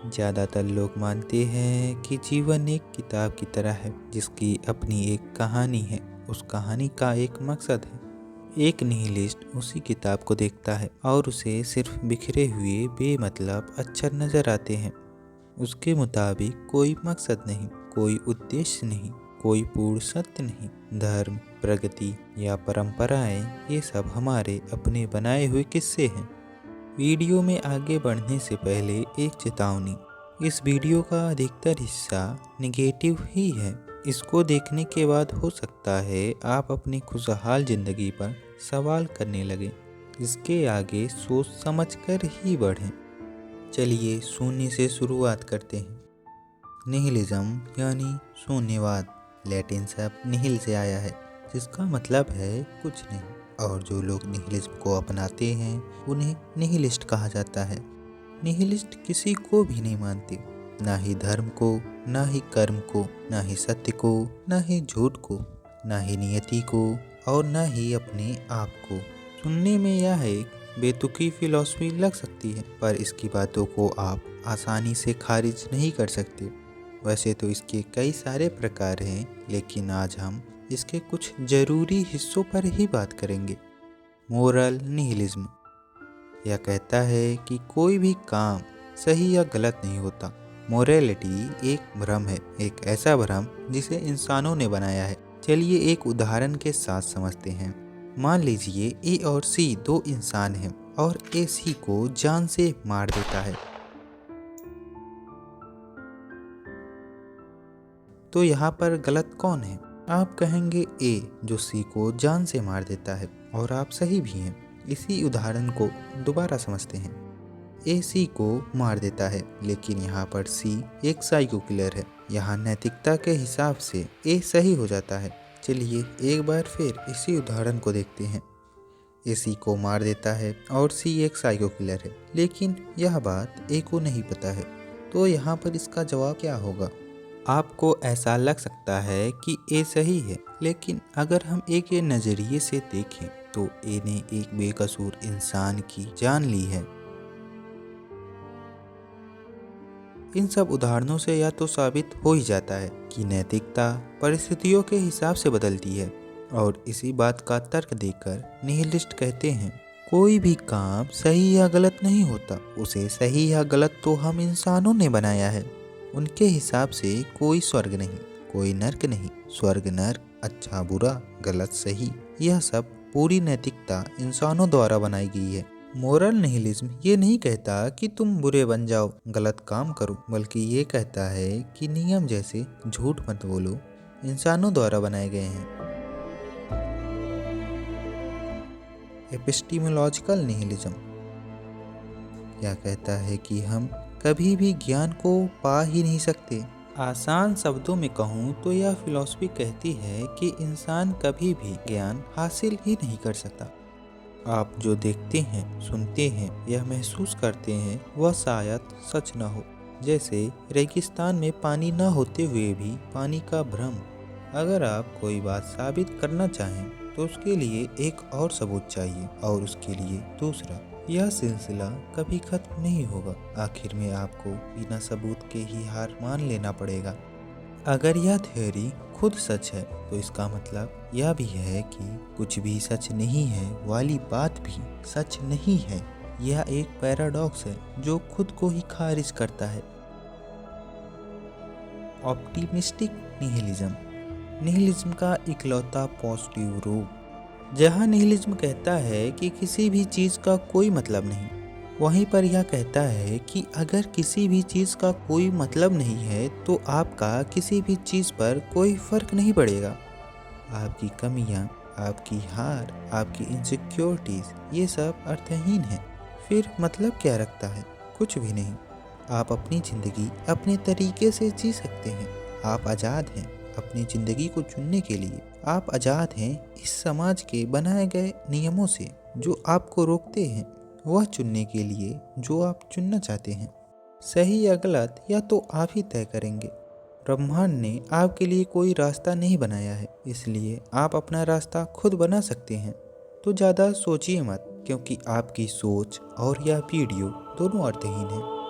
ज़्यादातर लोग मानते हैं कि जीवन एक किताब की तरह है जिसकी अपनी एक कहानी है। उस कहानी का एक मकसद है। एक निहिलिस्ट उसी किताब को देखता है और उसे सिर्फ बिखरे हुए बेमतलब अक्षर नजर आते हैं। उसके मुताबिक कोई मकसद नहीं, कोई उद्देश्य नहीं, कोई पूर्ण सत्य नहीं। धर्म, प्रगति या परंपराएं ये सब हमारे अपने बनाए हुए किस्से हैं। वीडियो में आगे बढ़ने से पहले एक चेतावनी। इस वीडियो का अधिकतर हिस्सा नेगेटिव ही है। इसको देखने के बाद हो सकता है आप अपनी खुशहाल जिंदगी पर सवाल करने लगे। इसके आगे सोच समझ कर ही बढ़ें। चलिए शून्य से शुरुआत करते हैं। निहिलिज्म यानी शून्यवाद लैटिन शब्द निहिल से आया है, जिसका मतलब है कुछ नहीं। और जो लोग निहिलिज्म को अपनाते हैं उन्हें निहिलिस्ट कहा जाता है। निहिलिस्ट किसी को भी नहीं मानते, ना ही धर्म को, ना ही कर्म को, ना ही सत्य को, ना ही झूठ को, ना ही नियति को और ना ही अपने आप को। सुनने में यह एक बेतुकी फिलॉसफी लग सकती है, पर इसकी बातों को आप आसानी से खारिज नहीं कर सकते। वैसे तो इसके कई सारे प्रकार हैं, लेकिन आज हम इसके कुछ जरूरी हिस्सों पर ही बात करेंगे। मोरल निहिलिज्म यह कहता है कि कोई भी काम सही या गलत नहीं होता। मोरालिटी एक भ्रम है, एक ऐसा भ्रम जिसे इंसानों ने बनाया है। चलिए एक उदाहरण के साथ समझते हैं। मान लीजिए ए और सी दो इंसान हैं और ए सी को जान से मार देता है। तो यहाँ पर गलत कौन है? आप कहेंगे ए, जो सी को जान से मार देता है, और आप सही भी हैं। इसी उदाहरण को दोबारा समझते हैं। ए सी को मार देता है, लेकिन यहाँ पर सी एक साइको किलर है। यहाँ नैतिकता के हिसाब से ए सही हो जाता है। चलिए एक बार फिर इसी उदाहरण को देखते हैं। ए सी को मार देता है और सी एक साइको किलर है, लेकिन यह बात ए को नहीं पता है। तो यहाँ पर इसका जवाब क्या होगा? आपको ऐसा लग सकता है कि ए सही है, लेकिन अगर हम ए के नज़रिए से देखें तो ए ने एक बेकसूर इंसान की जान ली है। इन सब उदाहरणों से यह तो साबित हो ही जाता है कि नैतिकता परिस्थितियों के हिसाब से बदलती है। और इसी बात का तर्क देकर निहिलिस्ट कहते हैं, कोई भी काम सही या गलत नहीं होता। उसे सही या गलत तो हम इंसानों ने बनाया है। उनके हिसाब से कोई स्वर्ग नहीं, कोई नर्क नहीं। स्वर्ग नर्क, अच्छा बुरा, गलत सही, यह सब पूरी नैतिकता इंसानों द्वारा बनाई गई है। मोरल निहिलिज्म ये नहीं कहता कि तुम बुरे बन जाओ, गलत काम करो, बल्कि ये कहता है कि नियम जैसे झूठ मत बोलो इंसानों द्वारा बनाए गए हैं। एपिस्टीमोलॉजिकल निहिलिज्म यह कहता है कि हम कभी भी ज्ञान को पा ही नहीं सकते। आसान शब्दों में कहूँ तो यह फिलॉसफी कहती है कि इंसान कभी भी ज्ञान हासिल ही नहीं कर सकता। आप जो देखते हैं, सुनते हैं या महसूस करते हैं वह शायद सच न हो। जैसे रेगिस्तान में पानी न होते हुए भी पानी का भ्रम। अगर आप कोई बात साबित करना चाहें तो उसके लिए एक और सबूत चाहिए, और उसके लिए दूसरा। यह सिलसिला कभी खत्म नहीं होगा। आखिर में आपको बिना सबूत के ही हार मान लेना पड़ेगा। अगर यह थ्योरी खुद सच है तो इसका मतलब यह भी है कि कुछ भी सच नहीं है वाली बात भी सच नहीं है। यह एक पैराडॉक्स है जो खुद को ही खारिज करता है। ऑप्टिमिस्टिक निहिलिज्म निहिलिज्म का इकलौता पॉजिटिव रूप। जहाँ निहिलिज्म कहता है कि किसी भी चीज़ का कोई मतलब नहीं, वहीं पर यह कहता है कि अगर किसी भी चीज़ का कोई मतलब नहीं है तो आपका किसी भी चीज़ पर कोई फर्क नहीं पड़ेगा। आपकी कमियां, आपकी हार, आपकी इनसिक्योरिटीज, ये सब अर्थहीन है। फिर मतलब क्या रखता है? कुछ भी नहीं। आप अपनी ज़िंदगी अपने तरीके से जी सकते हैं। आप आज़ाद हैं अपनी ज़िंदगी को चुनने के लिए। आप आज़ाद हैं इस समाज के बनाए गए नियमों से जो आपको रोकते हैं, वह चुनने के लिए जो आप चुनना चाहते हैं। सही या गलत या तो आप ही तय करेंगे। ब्रह्मांड ने आपके लिए कोई रास्ता नहीं बनाया है, इसलिए आप अपना रास्ता खुद बना सकते हैं। तो ज़्यादा सोचिए मत, क्योंकि आपकी सोच और यह वीडियो दोनों अर्थहीन है।